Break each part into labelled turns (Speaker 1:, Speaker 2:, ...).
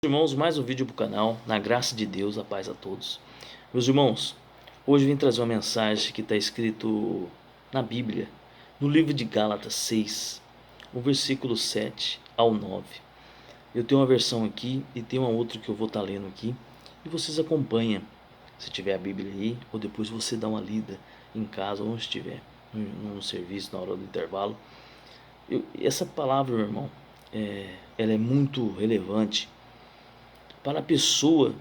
Speaker 1: Irmãos, mais um vídeo para o canal, na graça de Deus, a paz a todos. Meus irmãos, hoje eu vim trazer uma mensagem que está escrito na Bíblia, no livro de Gálatas 6, o versículo 7 ao 9. Eu tenho uma versão aqui e tem uma outra que eu vou estar lendo aqui, e vocês acompanham, se tiver a Bíblia aí, ou depois você dá uma lida em casa, onde estiver, no serviço, na hora do intervalo. Essa palavra, meu irmão, ela é muito relevante para a pessoa.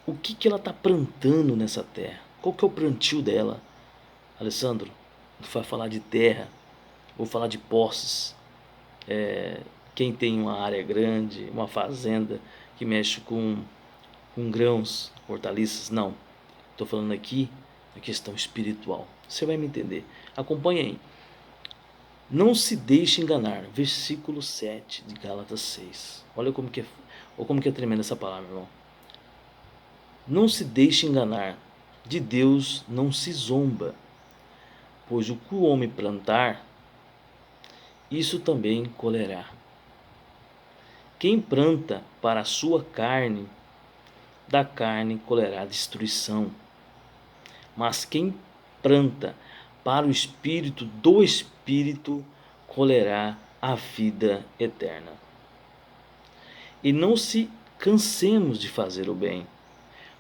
Speaker 1: O que ela está plantando nessa terra? Qual que é o plantio dela? Alessandro, vai falar de terra, vou falar de posses. Quem tem uma área grande, uma fazenda que mexe com grãos, hortaliças, não. Estou falando aqui da questão espiritual. Você vai me entender. Acompanhe aí. Não se deixe enganar. Versículo 7 de Gálatas 6. Olha como que é tremenda essa palavra, irmão. Não se deixe enganar, de Deus não se zomba, pois o que o homem plantar, isso também colherá. Quem planta para a sua carne, da carne colherá destruição. Mas quem planta para o Espírito, do Espírito colherá a vida eterna. E não se cansemos de fazer o bem,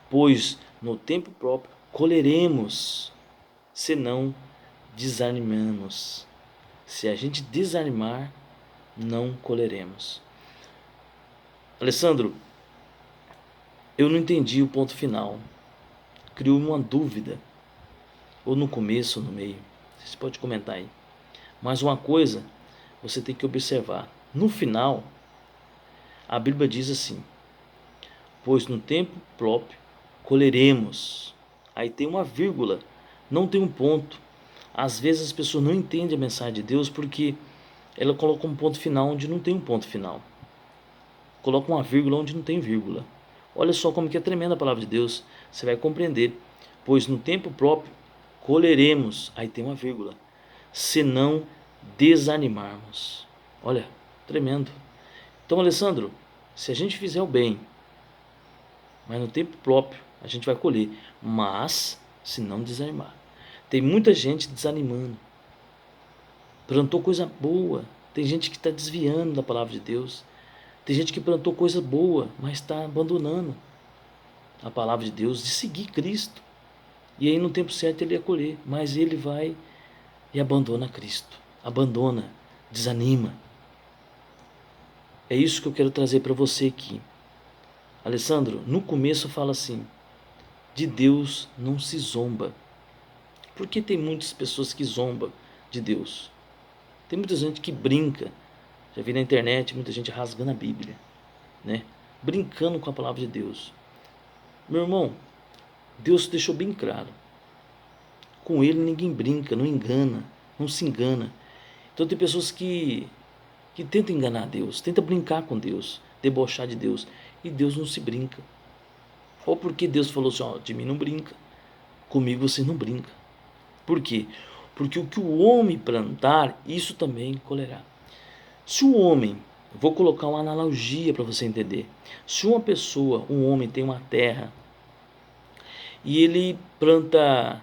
Speaker 1: pois no tempo próprio colheremos, se não desanimamos. Se a gente desanimar, não colheremos. Alessandro, eu não entendi o ponto final. Criou uma dúvida, ou no começo ou no meio. Você pode comentar aí. Mas uma coisa você tem que observar. No final, a Bíblia diz assim: pois no tempo próprio colheremos. Aí tem uma vírgula, não tem um ponto. Às vezes as pessoas não entendem a mensagem de Deus porque ela coloca um ponto final onde não tem um ponto final. Coloca uma vírgula onde não tem vírgula. Olha só como que é tremenda a palavra de Deus. Você vai compreender. Pois no tempo próprio colheremos. Aí tem uma vírgula. Se não desanimarmos. Olha, tremendo. Então, Alessandro, se a gente fizer o bem, mas no tempo próprio a gente vai colher, mas se não desanimar. Tem muita gente desanimando, plantou coisa boa, tem gente que está desviando da palavra de Deus, tem gente que plantou coisa boa, mas está abandonando a palavra de Deus, de seguir Cristo, e aí no tempo certo ele ia colher, mas ele vai e abandona Cristo, abandona, desanima. É isso que eu quero trazer para você aqui. Alessandro, no começo fala assim: de Deus não se zomba. Por que tem muitas pessoas que zombam de Deus? Tem muita gente que brinca. Já vi na internet muita gente rasgando a Bíblia, né? Brincando com a palavra de Deus. Meu irmão, Deus deixou bem claro: com ele ninguém brinca, não engana, não se engana. Então tem pessoas que tentam enganar Deus, tentam brincar com Deus, debochar de Deus, e Deus não se brinca. Ou porque Deus falou assim: ó, de mim não brinca, comigo você não brinca. Por quê? Porque o que o homem plantar, isso também colherá. Se o homem, vou colocar uma analogia para você entender. Se uma pessoa, um homem tem uma terra e ele planta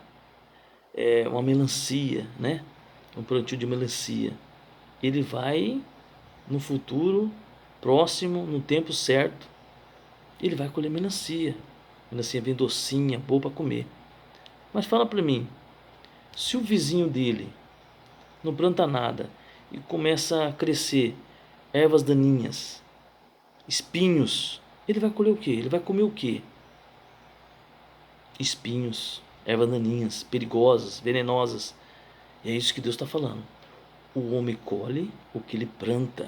Speaker 1: uma melancia, né? Um plantio de melancia, ele vai no futuro próximo, no tempo certo, ele vai colher melancia. Melancia bem docinha, boa para comer. Mas fala para mim, se o vizinho dele não planta nada e começa a crescer ervas daninhas, espinhos, ele vai colher o quê? Ele vai comer o quê? Espinhos, ervas daninhas, perigosas, venenosas. E é isso que Deus está falando. O homem colhe o que ele planta.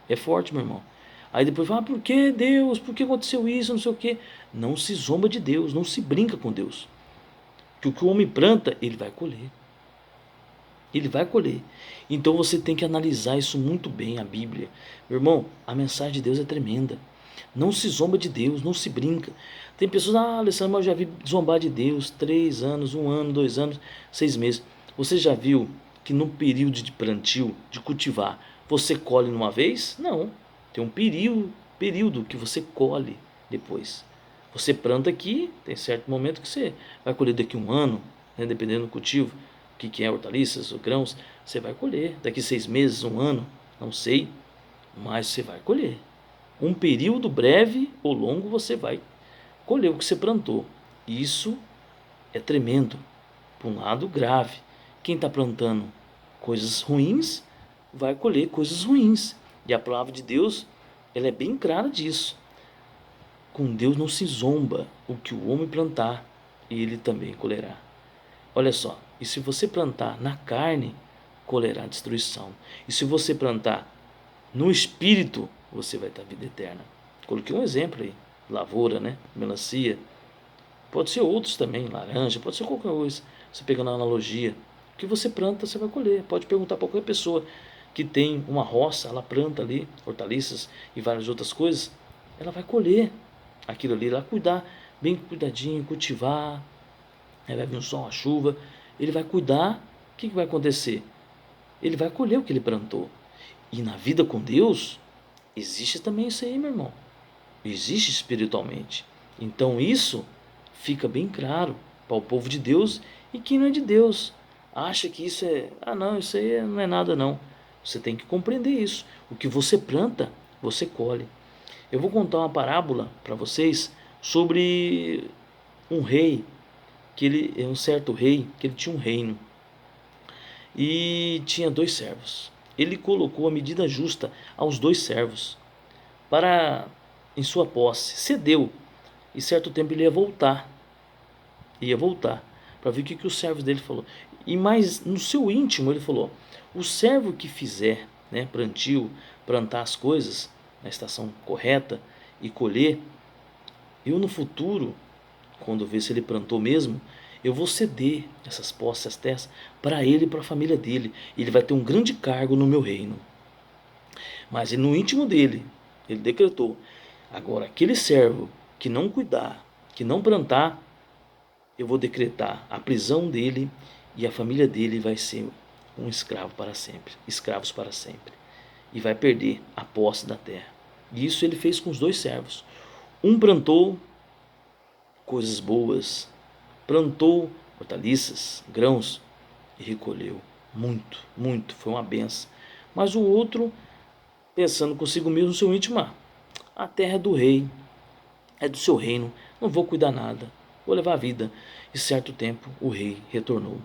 Speaker 1: É forte, meu irmão. Aí depois fala: por que Deus? Por que aconteceu isso? Não sei o quê. Não se zomba de Deus, não se brinca com Deus. Que o que o homem planta, ele vai colher. Ele vai colher. Então você tem que analisar isso muito bem, a Bíblia. Meu irmão, a mensagem de Deus é tremenda. Não se zomba de Deus, não se brinca. Tem pessoas: Alessandro, mas eu já vi zombar de Deus 3 anos, 1 ano, 2 anos, 6 meses. Você já viu que no período de plantio, de cultivar, você colhe numa vez? Não. Tem um período período que você colhe depois. Você planta aqui, tem certo momento que você vai colher daqui a um ano, né, dependendo do cultivo, o que é hortaliças ou grãos, você vai colher daqui 6 meses, um ano, não sei, mas você vai colher. Um período breve ou longo você vai colher o que você plantou. Isso é tremendo, por um lado grave. Quem está plantando coisas ruins vai colher coisas ruins. E a palavra de Deus, ela é bem clara disso. Com Deus não se zomba, o que o homem plantar, ele também colherá. Olha só, e se você plantar na carne, colherá destruição. E se você plantar no espírito, você vai ter vida eterna. Coloquei um exemplo aí, lavoura, né? Melancia. Pode ser outros também, laranja, pode ser qualquer coisa. Você pegando a analogia, o que você planta, você vai colher. Pode perguntar para qualquer pessoa que tem uma roça, ela planta ali hortaliças e várias outras coisas, ela vai colher aquilo ali, ela vai cuidar bem cuidadinho, cultivar, aí vai vir um sol, uma chuva, ele vai cuidar, o que vai acontecer? Ele vai colher o que ele plantou. E na vida com Deus, existe também isso aí, meu irmão. Existe espiritualmente. Então isso fica bem claro para o povo de Deus e quem não é de Deus. Acha que isso é, não, isso aí não é nada não. Você tem que compreender isso. O que você planta, você colhe. Eu vou contar uma parábola para vocês sobre um rei, que ele é um certo rei, que ele tinha um reino e tinha 2 servos. Ele colocou a medida justa aos 2 servos para em sua posse, cedeu, e certo tempo ele ia voltar para ver o que os servos dele falou. E mais no seu íntimo ele falou: o servo que fizer, né, plantio, plantar as coisas na estação correta e colher, eu no futuro, quando ver se ele plantou mesmo, eu vou ceder essas posses, essas terras, para ele e para a família dele. Ele vai ter um grande cargo no meu reino. Mas no íntimo dele, ele decretou: agora, aquele servo que não cuidar, que não plantar, eu vou decretar a prisão dele e a família dele vai ser um escravo para sempre, escravos para sempre, e vai perder a posse da terra. E isso ele fez com os 2 servos. Um plantou coisas boas, plantou hortaliças, grãos e recolheu muito, muito, foi uma benção. Mas o outro, pensando consigo mesmo, no seu íntimo: a terra é do rei, é do seu reino, não vou cuidar nada, vou levar a vida. E certo tempo o rei retornou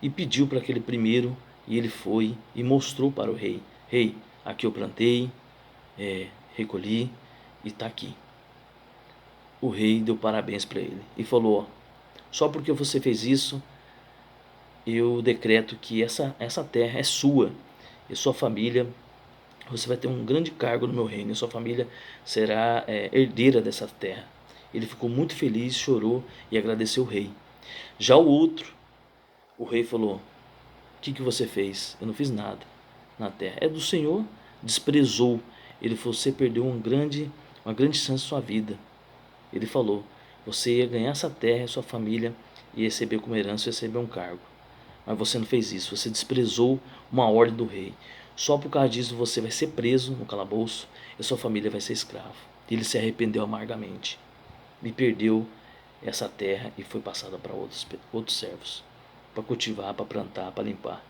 Speaker 1: e pediu para aquele primeiro, e ele foi e mostrou para o rei: rei, aqui eu plantei, recolhi e está aqui. O rei deu parabéns para ele e falou: ó, só porque você fez isso, eu decreto que essa terra é sua e sua família, você vai ter um grande cargo no meu reino, e sua família será herdeira dessa terra. Ele ficou muito feliz, chorou e agradeceu o rei. Já o outro, o rei falou: o que você fez? Eu não fiz nada na terra, é do Senhor. Desprezou. Ele falou: você perdeu uma grande chance de sua vida. Ele falou: você ia ganhar essa terra e sua família ia receber como herança, ia receber um cargo. Mas você não fez isso, você desprezou uma ordem do rei. Só por causa disso você vai ser preso no calabouço e sua família vai ser escrava. Ele se arrependeu amargamente e perdeu essa terra e foi passada para outros servos, para cultivar, para plantar, para limpar.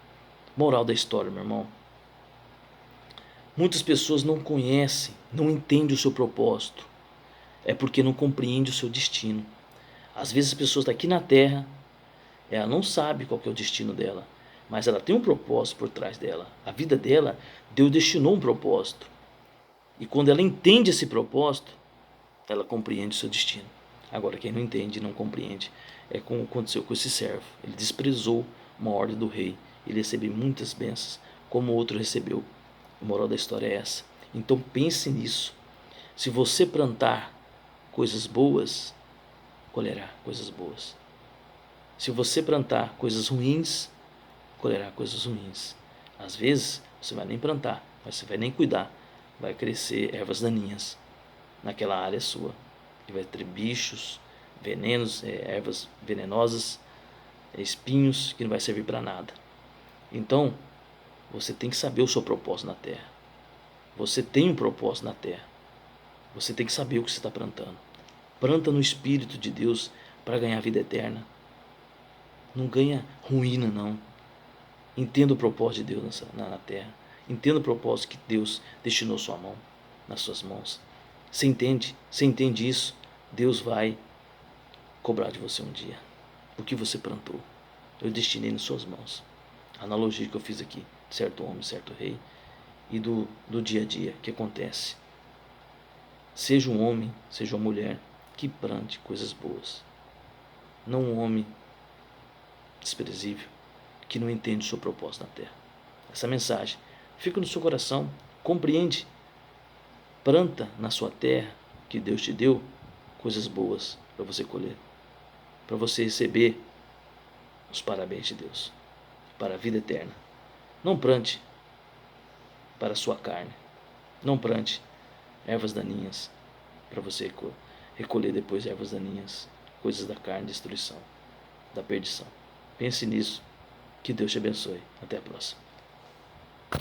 Speaker 1: Moral da história, meu irmão: muitas pessoas não conhecem, não entendem o seu propósito, é porque não compreendem o seu destino. Às vezes as pessoas aqui na terra, ela não sabe qual que é o destino dela, mas ela tem um propósito por trás dela. A vida dela, Deus destinou um propósito. E quando ela entende esse propósito, ela compreende o seu destino. Agora, quem não entende, não compreende, é como aconteceu com esse servo. Ele desprezou uma ordem do rei. Ele recebeu muitas bênçãos, como o outro recebeu. A moral da história é essa. Então pense nisso. Se você plantar coisas boas, colherá coisas boas. Se você plantar coisas ruins, colherá coisas ruins. Às vezes você vai nem plantar, mas você vai nem cuidar. Vai crescer ervas daninhas naquela área sua. E vai ter bichos, venenos, ervas venenosas, espinhos que não vai servir para nada. Então, você tem que saber o seu propósito na terra. Você tem um propósito na terra. Você tem que saber o que você está plantando. Planta no Espírito de Deus para ganhar vida eterna. Não ganha ruína, não. Entenda o propósito de Deus na terra. Entenda o propósito que Deus destinou sua mão, nas suas mãos. Você entende? Você entende isso? Deus vai cobrar de você um dia. O que você plantou, eu destinei nas suas mãos. A analogia que eu fiz aqui, certo homem, certo rei, e do dia a dia que acontece. Seja um homem, seja uma mulher que plante coisas boas. Não um homem desprezível que não entende o seu propósito na terra. Essa mensagem fica no seu coração, compreende, planta na sua terra que Deus te deu coisas boas para você colher, para você receber os parabéns de Deus, para a vida eterna. Não plante para a sua carne, não plante ervas daninhas para você recolher depois ervas daninhas, coisas da carne, destruição, da perdição. Pense nisso. Que Deus te abençoe. Até a próxima.